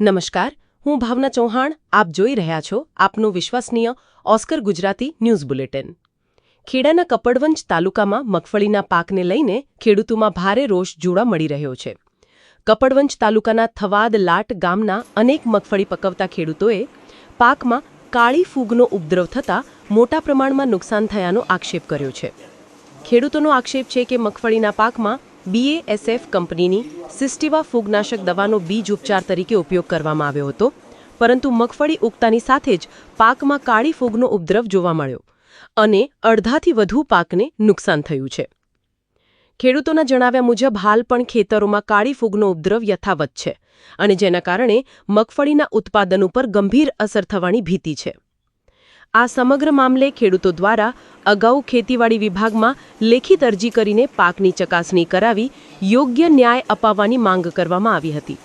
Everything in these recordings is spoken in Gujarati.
નમસ્કાર, હું ભાવના ચૌહાણ. આપ જોઈ રહ્યા છો આપનું વિશ્વસનીય ઓસ્કર ગુજરાતી ન્યૂઝ બુલેટિન. ખેડાના કપડવંજ તાલુકામાં મગફળીના પાકને લઈને ખેડૂતોમાં ભારે રોષ જોવા મળી રહ્યો છે. કપડવંજ તાલુકાના થવાદ લાટ ગામના અનેક મગફળી પકવતા ખેડૂતોએ પાકમાં કાળી ફૂગનો ઉપદ્રવ થતાં મોટા પ્રમાણમાં નુકસાન થયાનો આક્ષેપ કર્યો છે. ખેડૂતોનો આક્ષેપ છે કે મગફળીના પાકમાં BASF કંપનીની સિસ્ટિવા ફૂગનાશક દવાનો બીજ ઉપચાર તરીકે ઉપયોગ કરવામાં આવ્યો હતો, પરંતુ મગફળી ઉગતાની સાથે જ પાકમાં કાળી ફૂગનો ઉપદ્રવ જોવા મળ્યો અને અડધાથી વધુ પાકને નુકસાન થયું છે. ખેડૂતોના જણાવ્યા મુજબ હાલ પણ ખેતરોમાં કાળી ફૂગનો ઉપદ્રવ યથાવત છે અને જેના કારણે મગફળીના ઉત્પાદન ઉપર ગંભીર અસર થવાની ભીતિ છે. આ સમગ્ર મામલે ખેડૂતો દ્વારા અગાઉ ખેતીવાડી વિભાગમાં લેખિત અરજી કરીને પાકની ચકાસણી કરાવી યોગ્ય ન્યાય અપાવવાની માંગ કરવામાં આવી હતી.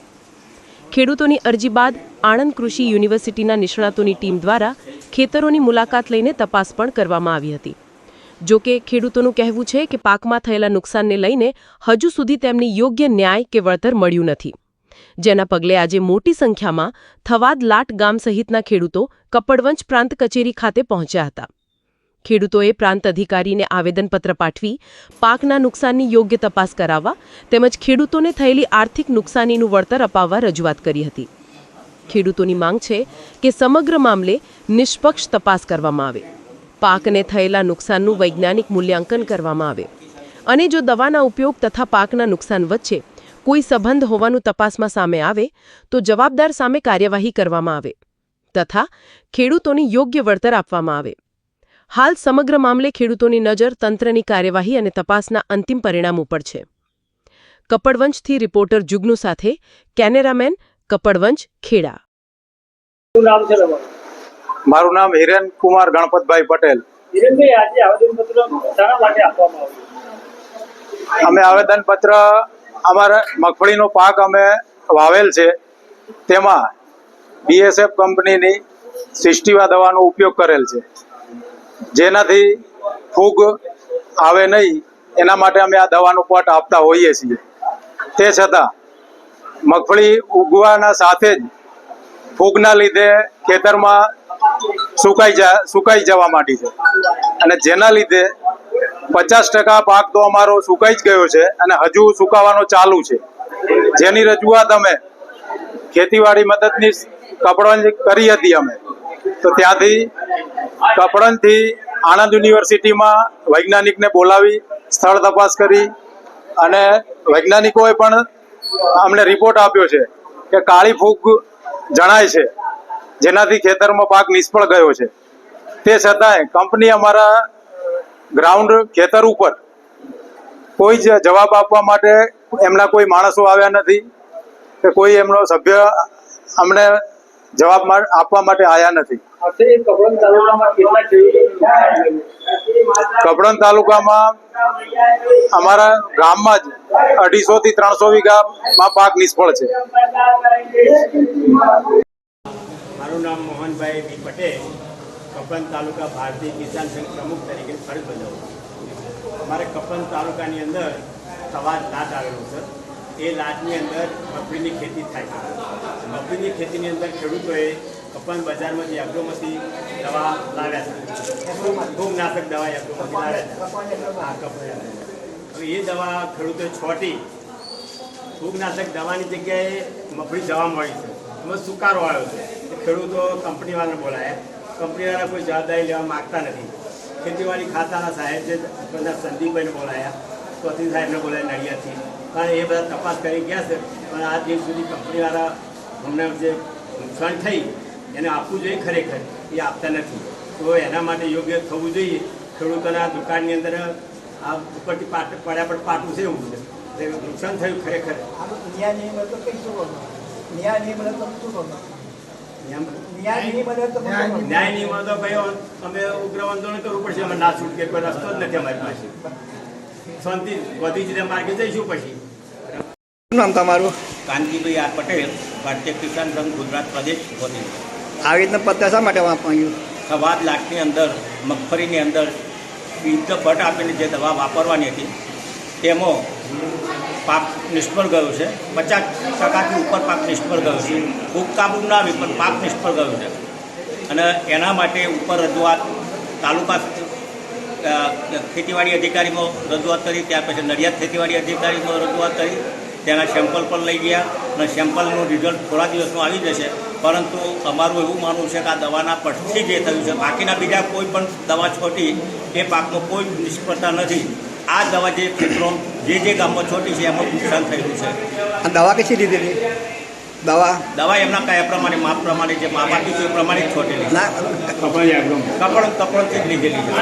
ખેડૂતોની અરજી બાદ આણંદ કૃષિ યુનિવર્સિટીના નિષ્ણાતોની ટીમ દ્વારા ખેતરોની મુલાકાત લઈને તપાસ પણ કરવામાં આવી હતી. જો કે ખેડૂતોનું કહેવું છે કે પાકમાં થયેલા નુકસાનને લઈને હજુ સુધી તેમને યોગ્ય ન્યાય કે વળતર મળ્યું નથી, જેના પગલે આજે મોટી સંખ્યામાં થવાદ લાટ ગામ સહિતના ખેડૂતો કપડવંજ પ્રાંત કચેરી ખાતે પહોંચ્યા હતા. ખેડૂતોએ પ્રાંત અધિકારીને આવેદનપત્ર પાઠવી પાકના નુકસાનની યોગ્ય તપાસ કરાવવા તેમજ ખેડૂતોને થયેલી આર્થિક નુકસાનીનું વળતર અપાવવા રજૂઆત કરી હતી. ખેડૂતોની માંગ છે કે સમગ્ર મામલે નિષ્પક્ષ તપાસ કરવામાં આવે, પાકને થયેલા નુકસાનનું વૈજ્ઞાનિક મૂલ્યાંકન કરવામાં આવે અને જો દવાના ઉપયોગ તથા પાકના નુકસાન વચ્ચે કોઈ સંબંધ હોવાનું તપાસમાં સામે આવે તો જવાબદાર સામે કાર્યવાહી કરવામાં આવે તથા ખેડૂતોને યોગ્ય વળતર આપવામાં આવે. હાલ સમગ્ર મામલે ખેડૂતોની નજર તંત્રની કાર્યવાહી અને તપાસના અંતિમ પરિણામ ઉપર છે. કપડવંજથી રિપોર્ટર જુગનુ સાથે કેમેરામેન કપડવંજ, ખેડા. મારું નામ હિરેન કુમાર ગણપતભાઈ પટેલ. અમે આવેદનપત્ર અમારા મગફળીનો પાક અમે વાવેલ છે, તેમાં BASF કંપનીની સિસ્ટિવા દવાનો ઉપયોગ કરેલ છે, જેનાથી ફૂગ આવે નહીં એના માટે અમે આ દવાનો પટ આપતા હોઈએ છીએ. તે છતાં મગફળી ઉગવાના સાથે જ ફૂગના લીધે ખેતરમાં સુકાઈ જવા માંડી છે અને જેના લીધે 50% પાક તો અમારો સુકાઈ જ ગયો છે અને હજુ સુકાવાનો ચાલુ છે. જેની રજૂઆત અમે ખેતીવાડી મદદનીશ કપડવંજ કરી હતી અમે, તો ત્યાંથી કપડવંજથી આણંદ યુનિવર્સિટીમાં વૈજ્ઞાનિકને બોલાવી સ્થળ તપાસ કરી અને વૈજ્ઞાનિકોએ પણ અમને રિપોર્ટ આપ્યો છે કે કાળી ફૂગ જણાય છે, જેનાથી ખેતરમાં પાક નિષ્ફળ ગયો છે. તે છતાંય કંપની અમારા ગ્રાઉન્ડ ખેતર ઉપર કોઈ જ જવાબ આપવા માટે એમના કોઈ માણસો આવ્યા નથી કે કોઈ એમનો સભ્ય અમને જવાબ આપવા માટે આવ્યા નથી. કપડવંજ તાલુકામાં અમારા ગામમાં જ 250 થી 300 વીઘામાં પાક નિષ્ફળ છે. મારું નામ મોહનભાઈ બી પટેલ, કપડવંજ તાલુકા ભારતીય કિસાન સંઘ પ્રમુખ તરીકે ફરજ બજાવું. અમારે કપડવંજ તાલુકાની અંદર થવાદ લાટ આવેલો છે. એ લાટની અંદર મગફળીની ખેતી થાય છે. મગફળીની ખેતીની અંદર ખેડૂતોએ કપડવંજ બજારમાંથી એગ્રોમાંથી દવા લાવ્યા છે, ફૂગનાશક દવા એગ્રોમાંથી લાવ્યા છે. હવે એ દવા ખેડૂતોએ છોટી ફૂગનાશક દવાની જગ્યાએ મગફળી દવા મળી છે, એમાં સુકારો આવ્યો છે. ખેડૂતો કંપનીવાળાને બોલાયા, કંપનીવાળા કોઈ જવાબદારી લેવા માગતા નથી. ખેતીવાડી ખાતાના સાહેબ છે સંદીપભાઈને બોલાયા, ચોથી સાહેબને બોલાયા નડિયાદથી, કારણ એ બધા તપાસ કરી ગયા છે, પણ આ દિવસ સુધી કંપનીવાળા અમને જે નુકસાન થઈ એને આપવું જોઈએ ખરેખર એ આપતા નથી. તો એના માટે યોગ્ય થવું જોઈએ. ખેડૂતોના દુકાનની અંદર આ ઉપરથી પડ્યા પર પાટું છે, એવું છે નુકસાન થયું ખરેખર. ન્યાય નિયમો તો ભાઈ અમે ઉગ્ર આંદોલન કરવું પડશે, અમે ના છૂટકે કોઈ રસ્તો જ નથી અમારી પાસે. શાંતિ બધી રીતે માર્ગે જઈશું. પછી નામ તમારું? કાનજીભાઈ આર પટેલ, ભારતીય કિસાન સંઘ ગુજરાત પ્રદેશ વતી. આવી રીતના પત્તા શા માટે વાપર્યું? થવાદ લાટની અંદર મગફળીની અંદર બીજ પટ આપીને જે દવા વાપરવાની હતી તેમાં પાક નિષ્ફળ ગયો છે. 50%થી ઉપર પાક નિષ્ફળ ગયો છે. ખૂબ કાબુ ના આવી પણ પાક નિષ્ફળ ગયો છે અને એના માટે ઉપર રજૂઆત તાલુકા ખેતીવાડી અધિકારીમાં રજૂઆત કરી, ત્યાર પછી નડિયાદ ખેતીવાડી અધિકારીમાં રજૂઆત કરી, તેના સેમ્પલ પણ લઈ ગયા અને સેમ્પલનું રિઝલ્ટ થોડા દિવસમાં આવી જશે. પરંતુ અમારું એવું માનવું છે કે આ દવાના પરથી જે થયું છે, બાકીના બીજા કોઈ પણ દવા છોટી એ પાકમાં કોઈ નિષ્ફળતા નથી. આ દવા જે ક્ષેત્રો જે ગામમાં છોટી છે એમાં નુકસાન થયેલું છે. આ દવા કશી લીધેલી? દવા એમના કયા પ્રમાણે માપ પ્રમાણે જે માપ આપ્યું છે એ પ્રમાણે જ છોટેલી. ના કપડથી જ લીધેલી છે.